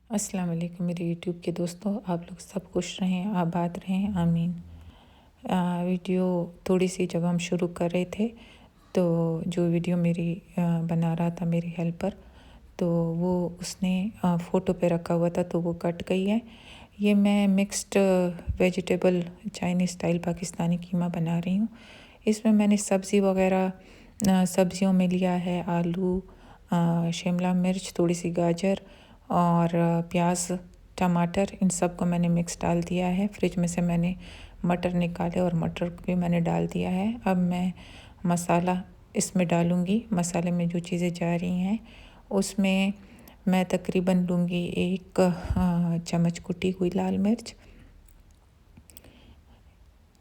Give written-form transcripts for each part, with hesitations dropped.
अस्सलाम वालेकुम मेरे यूट्यूब के दोस्तों, आप लोग सब खुश रहें, आबाद रहें, आमीन। वीडियो थोड़ी सी जब हम शुरू कर रहे थे तो जो वीडियो मेरी बना रहा था मेरी हेल्पर, तो वो उसने फ़ोटो पे रखा हुआ था तो वो कट गई है। ये मैं mixed vegetable Chinese style Pakistani keema बना रही हूँ। इसमें मैंने सब्ज़ी वगैरह सब्जियों में लिया है आलू, शिमला मिर्च, थोड़ी सी गाजर और प्याज, टमाटर, इन सब को मैंने मिक्स डाल दिया है। फ्रिज में से मैंने मटर निकाले और मटर को भी मैंने डाल दिया है। अब मैं मसाला इसमें डालूँगी। मसाले में जो चीज़ें जा रही हैं उसमें मैं तकरीबन लूँगी 1 चम्मच कुटी हुई लाल मिर्च,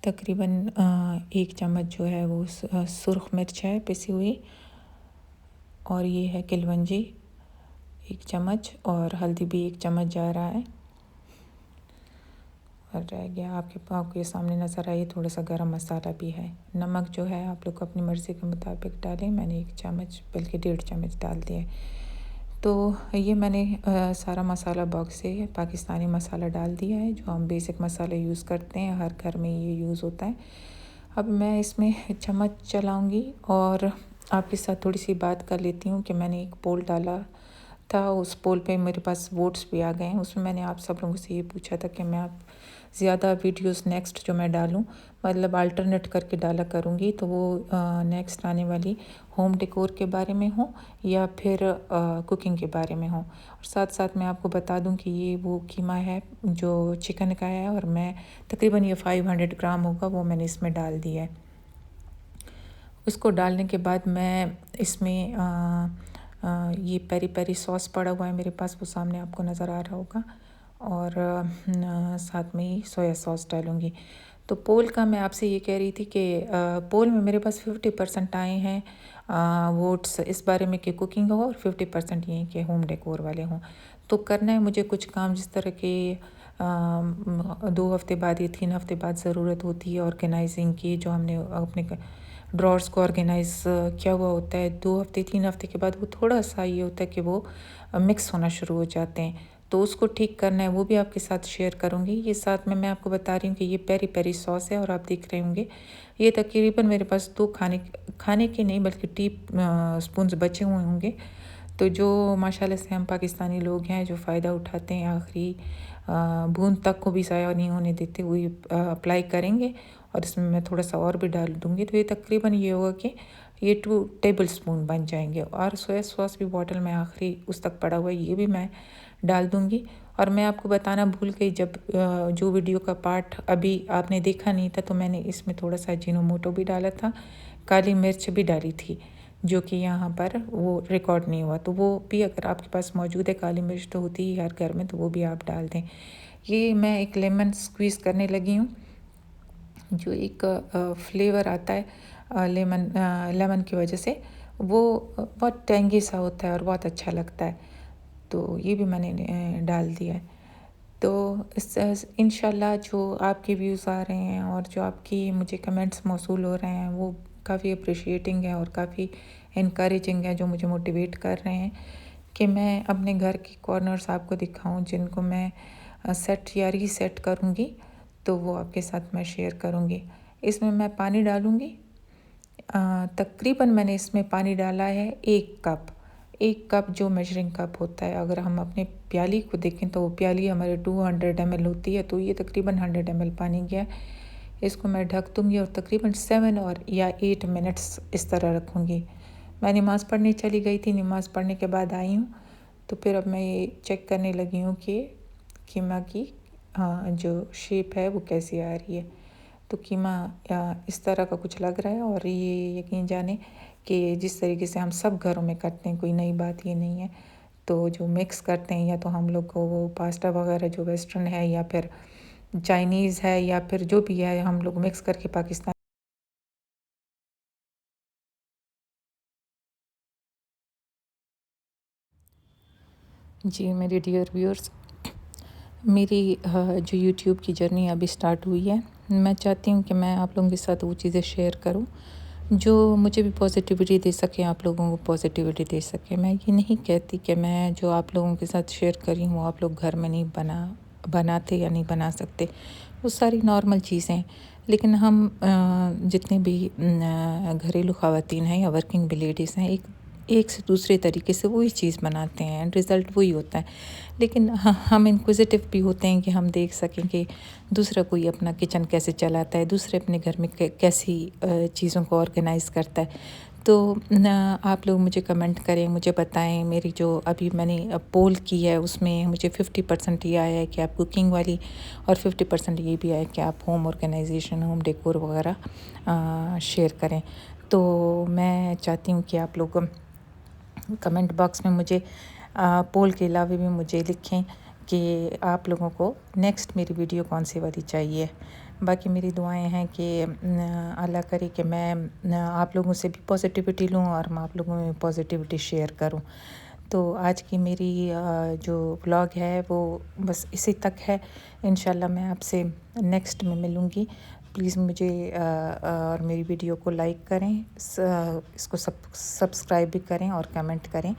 तकरीबन 1 चम्मच जो है वो सुर्ख मिर्च है पिसी हुई, और ये है किलवंजी 1 चम्मच, और हल्दी भी 1 चम्मच जा रहा है। और रह गया आपके सामने नज़र आइए, थोड़ा सा गरम मसाला भी है। नमक जो है आप लोग अपनी मर्ज़ी के मुताबिक डालें, मैंने 1 चम्मच बल्कि 1.5 चम्मच डाल दिए। तो ये मैंने सारा मसाला बॉक्स से पाकिस्तानी मसाला डाल दिया है, जो हम बेसिक मसाले यूज़ करते हैं, हर घर में ये यूज़ होता है। अब मैं इसमें चम्मच चलाऊँगी और आपके साथ थोड़ी सी बात कर लेती हूँ कि मैंने एक पोल डाला था, उस पोल पे मेरे पास वोट्स भी आ गए हैं। उसमें मैंने आप सब लोगों से ये पूछा था कि मैं आप ज़्यादा वीडियोस नेक्स्ट जो मैं डालूं, मतलब अल्टरनेट करके डाला करूँगी, तो वो नेक्स्ट आने वाली होम डेकोर के बारे में हो या फिर कुकिंग के बारे में हो। और साथ साथ मैं आपको बता दूं कि ये वो कीमा है जो चिकन का है, और मैं तकरीबन ये 500 ग्राम होगा, वो मैंने इसमें डाल दिया है। उसको डालने के बाद मैं इसमें ये पेरी पेरी सॉस पड़ा हुआ है मेरे पास, वो सामने आपको नज़र आ रहा होगा, और साथ में ही सोया सॉस डालूँगी। तो पोल का मैं आपसे ये कह रही थी कि पोल में मेरे पास 50% आए हैं वोट्स इस बारे में कि कुकिंग हो, और 50% ये कि होम डेकोर वाले हों। तो करना है मुझे कुछ काम जिस तरह के 2 हफ्ते बाद या 3 हफ्ते बाद ज़रूरत होती है ऑर्गेनाइजिंग की, जो हमने अपने ड्रॉर्स को ऑर्गेनाइज़ किया हुआ होता है। 2 हफ्ते 3 हफ्ते के बाद वो थोड़ा सा ये होता है कि वो मिक्स होना शुरू हो जाते हैं, तो उसको ठीक करना है, वो भी आपके साथ शेयर करूँगी। ये साथ में मैं आपको बता रही हूँ कि ये पेरी पेरी सॉस है, और आप देख रहे होंगे ये तकरीबन मेरे पास 2 खाने के नहीं बल्कि टी स्पून्स बचे हुए होंगे। तो जो माशाल्लाह से हम पाकिस्तानी लोग हैं जो फ़ायदा उठाते हैं, आखिरी बूंद तक को भी ज़ाया नहीं होने देते, वही अप्लाई करेंगे। और इसमें मैं थोड़ा सा और भी डाल दूँगी, तो ये तकरीबन ये होगा कि ये 2 टेबल स्पून बन जाएंगे। और सोया सॉस भी बॉटल में आखिरी उस तक पड़ा हुआ है, ये भी मैं डाल दूँगी। और मैं आपको बताना भूल गई, जब जो वीडियो का पार्ट अभी आपने देखा नहीं था, तो मैंने इसमें थोड़ा सा अजीनोमोटो भी डाला था, काली मिर्च भी डाली थी, जो कि यहाँ पर वो रिकॉर्ड नहीं हुआ। तो वो भी अगर आपके पास मौजूद है, काली मिर्च तो होती ही हर घर में, तो वो भी आप डाल दें। ये मैं एक लेमन स्क्वीज़ करने लगी हूँ, जो एक फ्लेवर आता है लेमन की वजह से, वो बहुत टेंगी सा होता है और बहुत अच्छा लगता है। तो ये भी मैंने डाल दिया है। तो इस इंशाल्लाह जो आपके व्यूज़ आ रहे हैं और जो आपकी मुझे कमेंट्स मौसूल हो रहे हैं, वो काफ़ी अप्रिशिएटिंग है और काफ़ी इनकरेजिंग है, जो मुझे मोटिवेट कर रहे हैं कि मैं अपने घर की कॉर्नर्स आपको दिखाऊं, जिनको मैं सेट या रीसेट करूँगी, तो वो आपके साथ मैं शेयर करूँगी। इसमें मैं पानी डालूँगी, तकरीबन मैंने इसमें पानी डाला है 1 कप जो मेजरिंग कप होता है। अगर हम अपने प्याली को देखें तो वो प्याली हमारे 200 ml होती है, तो ये तकरीबन 100 ml पानी गया। इसको मैं ढक दूँगी और तकरीबन 7 और या 8 मिनट्स इस तरह रखूँगी। मैं नमाज़ पढ़ने चली गई थी, नमाज़ पढ़ने के बाद आई हूँ, तो फिर अब मैं ये चेक करने लगी हूँ कि कीमा की जो शेप है वो कैसी आ रही है। तो कीमा इस तरह का कुछ लग रहा है, और ये यकीन जाने कि जिस तरीके से हम सब घरों में करते हैं, कोई नई बात ये नहीं है। तो जो मिक्स करते हैं, या तो हम लोग को वो पास्ता वगैरह जो वेस्टर्न है, या फिर चाइनीज़ है, या फिर जो भी है, हम लोग मिक्स करके पाकिस्तान। जी मेरे डियर व्यूअर्स, मेरी जो यूट्यूब की जर्नी अभी स्टार्ट हुई है, मैं चाहती हूँ कि मैं आप लोगों के साथ वो चीज़ें शेयर करूँ जो मुझे भी पॉजिटिविटी दे सकें, आप लोगों को पॉजिटिविटी दे सकें। मैं ये नहीं कहती कि मैं जो आप लोगों के साथ शेयर कर रही हूँ वो आप लोग घर में नहीं बनाते या नहीं बना सकते, वो सारी नॉर्मल चीज़ें हैं। लेकिन हम जितने भी घरेलू ख़वातीन हैं या वर्किंग भी लेडीज़ हैं, एक से दूसरे तरीके से वही चीज़ बनाते हैं एंड रिज़ल्ट वही होता है। लेकिन हम इंक्विजिटिव भी होते हैं कि हम देख सकें कि दूसरा कोई अपना किचन कैसे चलाता है, दूसरे अपने घर में कैसी चीज़ों को ऑर्गेनाइज़ करता है। तो आप लोग मुझे कमेंट करें, मुझे बताएं। मेरी जो अभी मैंने पोल की है उसमें मुझे 50% ये आया है कि आप कुकिंग वाली, और 50% ये भी आया कि आप होम ऑर्गेनाइजेशन, होम डेकोर वगैरह शेयर करें। तो मैं चाहती हूँ कि आप लोग कमेंट बॉक्स में मुझे पोल के अलावा भी मुझे लिखें कि आप लोगों को नेक्स्ट मेरी वीडियो कौन सी वाली चाहिए। बाकी मेरी दुआएं हैं कि अल्लाह करे कि मैं आप लोगों से भी पॉजिटिविटी लूँ और मैं आप लोगों में पॉजिटिविटी शेयर करूँ। तो आज की मेरी जो व्लॉग है वो बस इसी तक है। इंशाल्लाह मैं आपसे नेक्स्ट में मिलूँगी। प्लीज़ मुझे और मेरी वीडियो को लाइक करें, इसको सब्सक्राइब भी करें और कमेंट करें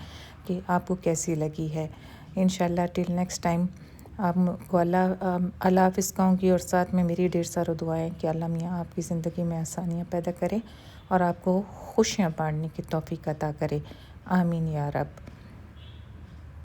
कि आपको कैसी लगी है। इंशाल्लाह टिल नेक्स्ट टाइम आपको अल्लाह हाफ़िज़ कहूँगी, और साथ में मेरी ढेर सारी दुआएं कि अल्लाह मियाँ आपकी ज़िंदगी में आसानियाँ पैदा करे और आपको खुशियाँ बाँटने की तौफ़ीक अता करे। आमीन या रब।